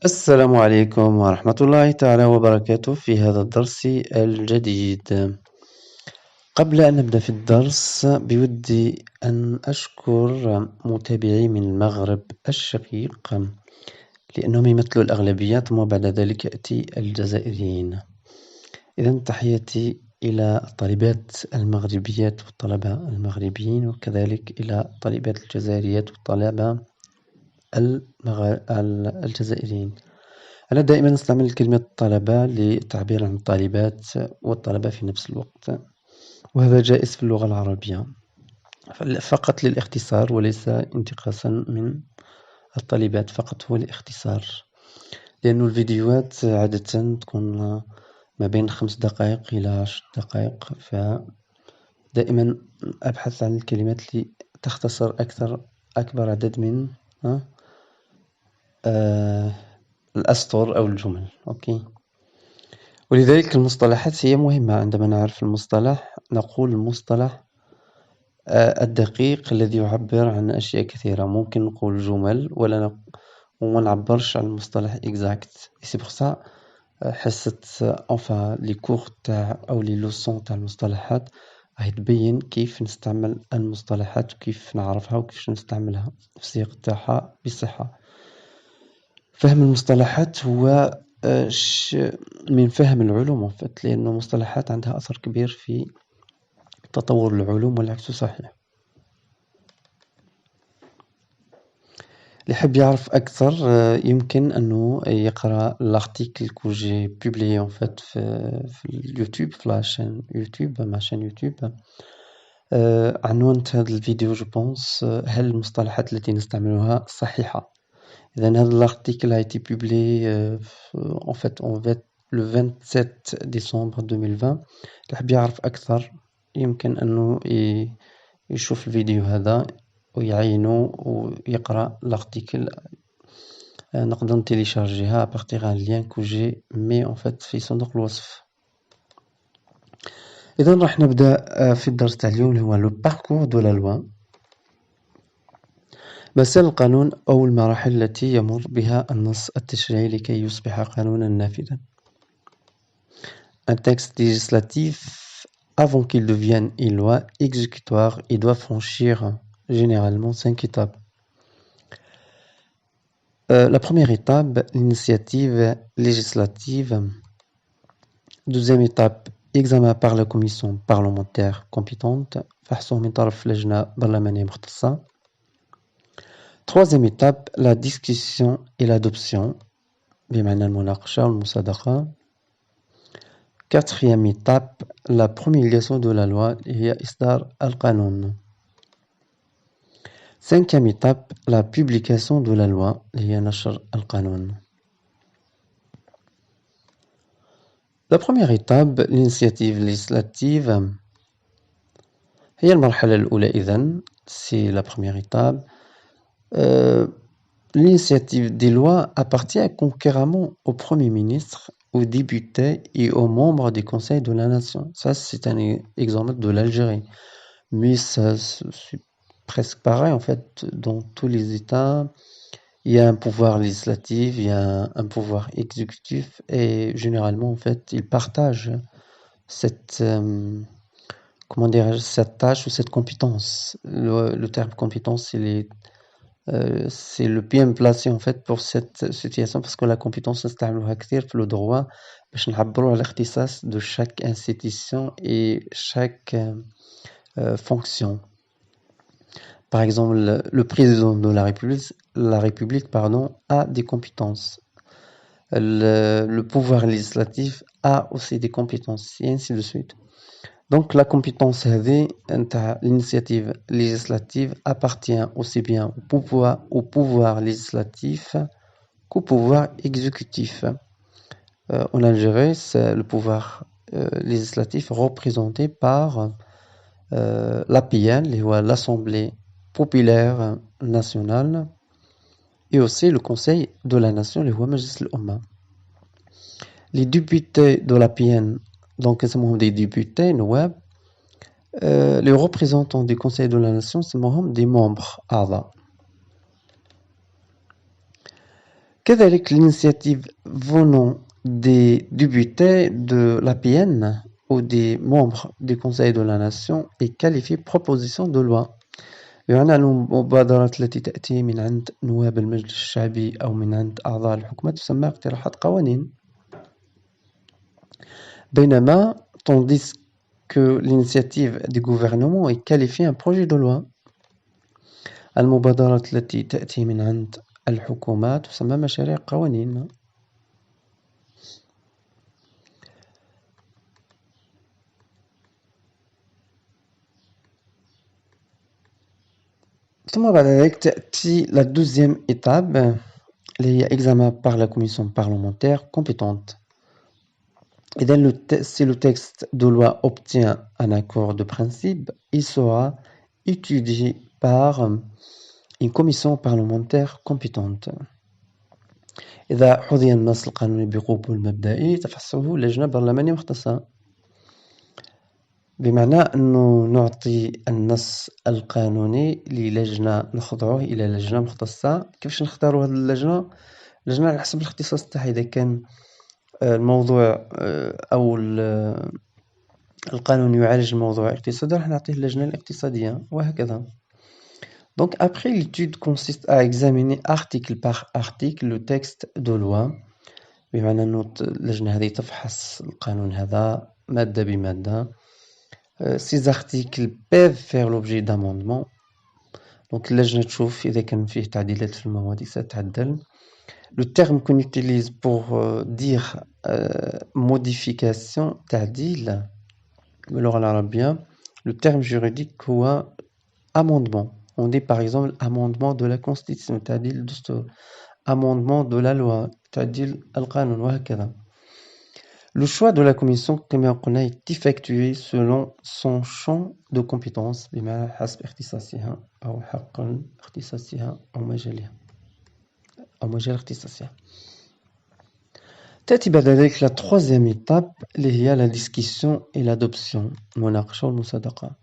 السلام عليكم ورحمة الله تعالى وبركاته في هذا الدرس الجديد. قبل أن نبدأ في الدرس بودي أن أشكر متابعي من المغرب الشقيق لأنهم يمثلوا الأغلبية، ثم بعد ذلك يأتي الجزائريين. إذن تحياتي إلى الطالبات المغربيات والطلبة المغربيين، وكذلك إلى الطالبات الجزائريات والطلبة الجزائريين. أنا دائما أستعمل كلمة طلبة للتعبير عن الطالبات والطلبة في نفس الوقت، وهذا جائز في اللغة العربية فقط للاختصار وليس انتقاصا من الطالبات، فقط هو الاختصار، لأن الفيديوهات عادة تكون ما بين 5 دقائق إلى 10 دقائق، فدائما أبحث عن الكلمات اللي تختصر أكبر عدد من الأسطر أو الجمل. أوكي. ولذلك المصطلحات هي مهمة. عندما نعرف المصطلح نقول المصطلح الدقيق الذي يعبر عن أشياء كثيرة. ممكن نقول جمل وما نعبرش عن المصطلح exact. C'est pour ça حصة لي كور تاع أو لي لوسون تاع المصطلحات راهي تبين كيف نستعمل المصطلحات وكيف نعرفها وكيف نستعملها في السياق تاعها بصحة. فهم المصطلحات هو من فهم العلوم لأن المصطلحات عندها أثر كبير في تطور العلوم والعكس صحيح. اللي يحب يعرف أكثر يمكن أنه يقرأ l'article que j'ai publié في اليوتيوب، في لاشين يوتيوب، مع شان يوتيوب. عنوان هذا الفيديو جو بونس هل المصطلحات التي نستعملها صحيحة؟ إذن هذا l'article a été publié le 27 décembre 2020. اللي يحب يعرف أكثر يمكن أنه يشوف الفيديو هذا ويعينه ويقرأ l'article. نقدر نتيليشارجيها بارتيغ ان لين كو جي مي في صندوق الوصف. إذن راح نبدأ في الدرس تاع اليوم اللي هو لو باركور دو لا لوا، مسار القانون أو المراحل التي يمر بها النص التشريعي لكي يصبح قانونا نافذا. Un texte législatif, avant qu'il devienne une loi exécutoire, il doit franchir généralement 5 étapes. La première étape, l'initiative législative. Deuxième étape, examen par la commission parlementaire compétente. فحصه من طرف لجنة برلمانية مختصة. Troisième étape, la discussion et l'adoption, بمعنى المناقشة والمصادقة. Quatrième étape, la promulgation de la loi, هي إصدار القانون. Cinquième étape, la publication de la loi, هي نشر القانون. La première étape, l'initiative législative, هي المرحلة الأولى. إذن c'est la première étape. L'initiative des lois appartient concurremment au Premier ministre, aux députés et aux membres du Conseil de la Nation. Ça, c'est un exemple de l'Algérie. Mais ça, c'est presque pareil, en fait, dans tous les États. Il y a un pouvoir législatif, il y a un pouvoir exécutif, et généralement, en fait, ils partagent cette tâche ou cette compétence. Le terme compétence, c'est le bien placé en fait pour cette situation, parce que la compétence نستعملوها كثير في le droit باش نعبروا على الاختصاص de chaque institution et chaque fonction. Par exemple, le président de la République a des compétences. Le pouvoir législatif a aussi des compétences, et ainsi de suite. Donc la compétence l'initiative législative appartient aussi bien au pouvoir législatif qu'au pouvoir exécutif. En Algérie, c'est le pouvoir législatif représenté par l'APN, l'Assemblée populaire nationale, et aussi le Conseil de la Nation, Majlis al-Umma. Les députés de l'APN, donc c'est des députés, les représentants du Conseil de la Nation, c'est des membres أعضاء. كذلك l'initiative venant des députés de l'APN ou des membres du Conseil de la Nation est qualifiée proposition de loi. بمعنى أن المبادرات التي تأتي من عند نواب المجلس الشعبي أو من عند أعضاء الحكومة تسمى اقتراحات قوانين. بينما tandis que l'initiative du gouvernement est qualifiée un projet de loi. المبادرات التي تأتي من عند الحكومة تسمى مشاريع قوانين. ثم بعد ذلك تأتي la deuxième étape اللي هي examen par la commission parlementaire compétente. Et si le texte de loi obtient un accord de principe, il sera étudié par une commission parlementaire compétente. إذا حظي النص القانوني بقبول مبدئي تفحصه لجنة برلمانية مختصة. بمعنى أنه نعطي النص القانوني للجنة نخضعه إلى لجنة مختصة. كيفاش نختاروا هذه اللجنة؟ لجنة على حسب الاختصاص تاعها. إذا كان الموضوع أو القانون يعالج الموضوع اقتصادي راح نعطيه اللجنة الاقتصادية وهكذا. Donc après l'étude consiste à examiner article par article le texte de loi. بمعنى أنه اللجنة هذه تفحص القانون هذا مادة بمادة. Ces articles peuvent faire l'objet d'amendements. Donc اللجنة تشوف إذا كان فيه تعديلات في المواد ستعدل. Le terme qu'on utilise pour dire modification تعديل باللغة العربية, le terme juridique هو amendement. On dit par exemple amendement de la constitution, تعديل الدستور, amendement de la loi, تعديل القانون وهكذا. Le choix de la commission كما قلنا est effectué selon son champ de compétences بما حسب اختصاصها أو حق اختصاصها أو مجالها أو مجال اختصاصها. تأتي بعد ذلك la troisième étape اللي هي la discussion et l'adoption, المناقشة والمصادقة.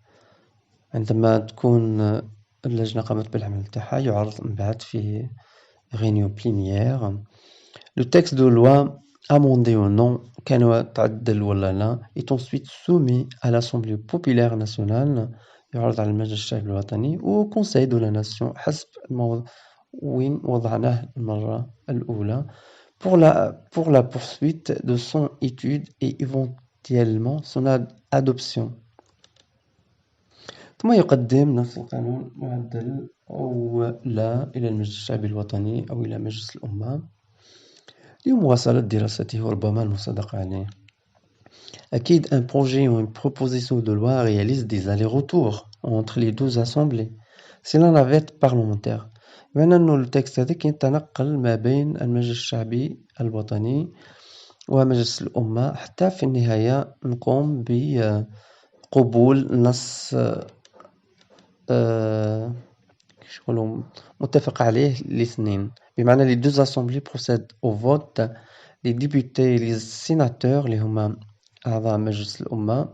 عندما تكون اللجنة قامت بالعمل تاعها يعرض من بعد في réunion plénière le texte de loi amendé ou non كان تعدل ولا لا est ensuite soumis à l'Assemblée populaire nationale يعرض على المجلس الشعبي الوطني au Conseil de la Nation حسب وين وضعناه المرة الأولى pour la poursuite de son étude et éventuellement son adoption. ثم يقدم نص القانون معدل أو لا إلى المجلس الشعبي الوطني أو إلى مجلس الأمة لمواصلة دراسته وربما المصادقة عليه. أكيد un projet ou une proposition de loi réalise des allers-retours entre les deux assemblées. C'est la navette parlementaire. بمعنى أنه التكست هذاك يتنقل ما بين المجلس الشعبي الوطني ومجلس الأمة حتى في النهاية نقوم بقبول نص متفق عليه الاثنين. بمعنى les deux assemblées procèdent au vote. Les députés et les sénateurs اللي هما أعضاء مجلس الأمة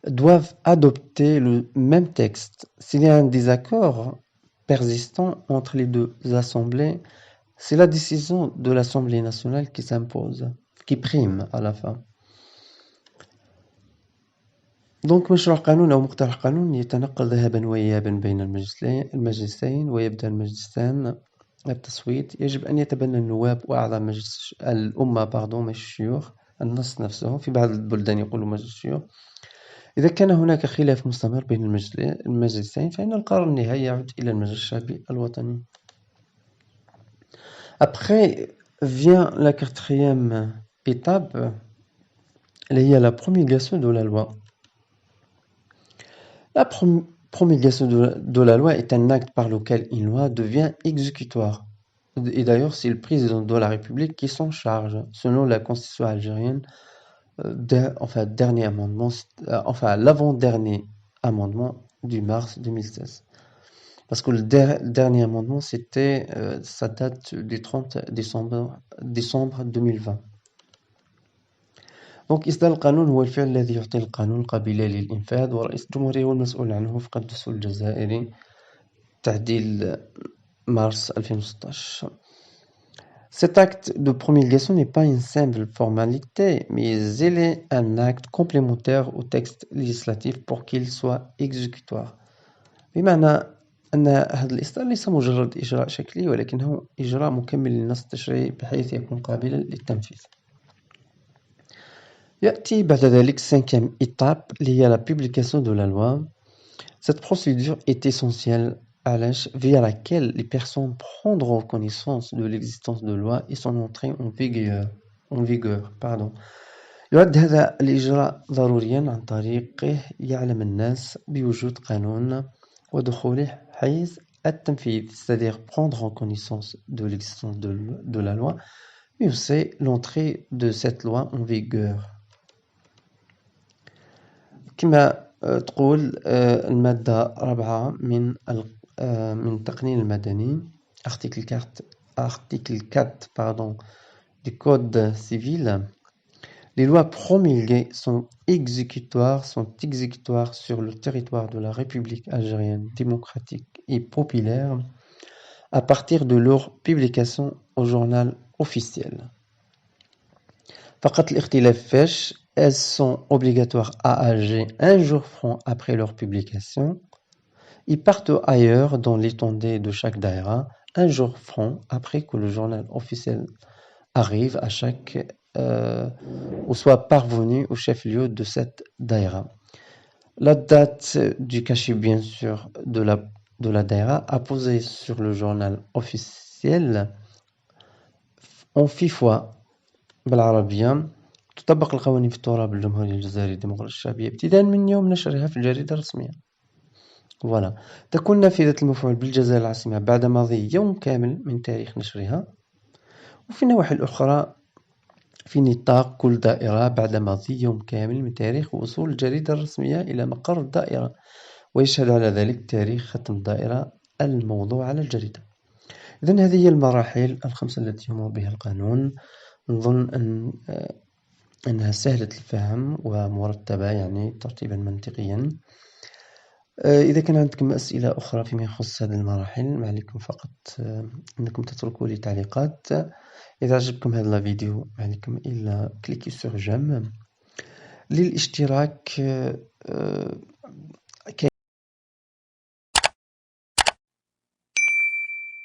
doivent adopter le même texte. S'il y a un désaccord persistant entre les deux assemblées, c'est la décision de l'Assemblée nationale qui s'impose, qui prime à la fin. Donc مشروع قانون أو مقترح قانون يتنقل ذهابا وإيابا بين المجلسين ويبدأ المجلسان التصويت. يجب أن يتبنى النواب وأعضاء مجلس الأمة مجلس الشيوخ النص نفسه. في بعض البلدان يقولوا مجلس الشيوخ. إذا كان هناك خلاف مستمر بين المجلسين فإن القرار النهائي يعود إلى المجلس الشعبي الوطني. Après vient la quatrième étape, il y a la promulgation de la loi. La promulgation de la loi est un acte par lequel une loi devient exécutoire. Et d'ailleurs, c'est le président de la République qui s'en charge, selon la constitution algérienne. Dernier amendement, l'avant-dernier amendement du mars 2016. Parce que le dernier amendement, ça date du 30 décembre 2020. Donc إصدار القانون هو الفعل الذي يعطي القانون القابلية للإنفاذ ورئيس الجمهورية هو المسؤول عنه وفق الدستور الجزائري تعديل مارس 2016. Cet acte de promulgation n'est pas une simple formalité, mais il est un acte complémentaire au texte législatif pour qu'il soit exécutoire. بمعنى أن هذا الإصدار ليس مجرد إجراء شكلي ولكنه إجراء مكمل للنص التشريعي بحيث يكون قابلا للتنفيذ. يأتي بعد ذلك cinquième étape liée à la publication de la loi. Cette procédure est essentielle via laquelle les personnes prendront connaissance de l'existence de loi et son entrée en vigueur. يعد هذا الإجراء ضروريا عن طريقه يعلم الناس بوجود قانون ودخوله حيز التنفيذ, c'est-à-dire prendre en connaissance de l'existence de la loi, mais aussi l'entrée de cette loi en vigueur. كما تقول المادة 4 من التقنين المدني article 4 du Code civil. Les lois promulguées sont exécutoires sur le territoire de la République algérienne démocratique et populaire à partir de leur publication au journal officiel. فقط الاختلاف فاش elles sont obligatoires à Alger un jour franc après leur publication et partout ailleurs dans l'étendue de chaque daïra un jour franc après que le journal officiel arrive à chaque ou soit parvenu au chef-lieu de cette daïra. La date du cachet, bien sûr, de la daïra apposée sur le journal officiel en فيفوا بالعربية. تطبق القوانين في التراب الجمهورية الجزائرية الديمقراطية الشعبية ابتداء من يوم نشرها في الجريدة الرسمية. فوالا. تكون نافذة المفعول بالجزائر العاصمة بعد مضي يوم كامل من تاريخ نشرها. وفي النواحي الأخرى في نطاق كل دائرة بعد مضي يوم كامل من تاريخ وصول الجريدة الرسمية إلى مقر الدائرة ويشهد على ذلك تاريخ ختم الدائرة الموضوع على الجريدة. إذن هذه هي المراحل الخمسة التي يمر بها القانون. نظن أنها سهلة الفهم ومرتبة يعني ترتيبا منطقيا. إذا كان عندكم أسئلة أخرى فيما يخص هذه المراحل ما عليكم فقط أنكم تتركوا لي تعليقات. إذا عجبكم هذا الفيديو ما عليكم إلا كليكي سور جيم للاشتراك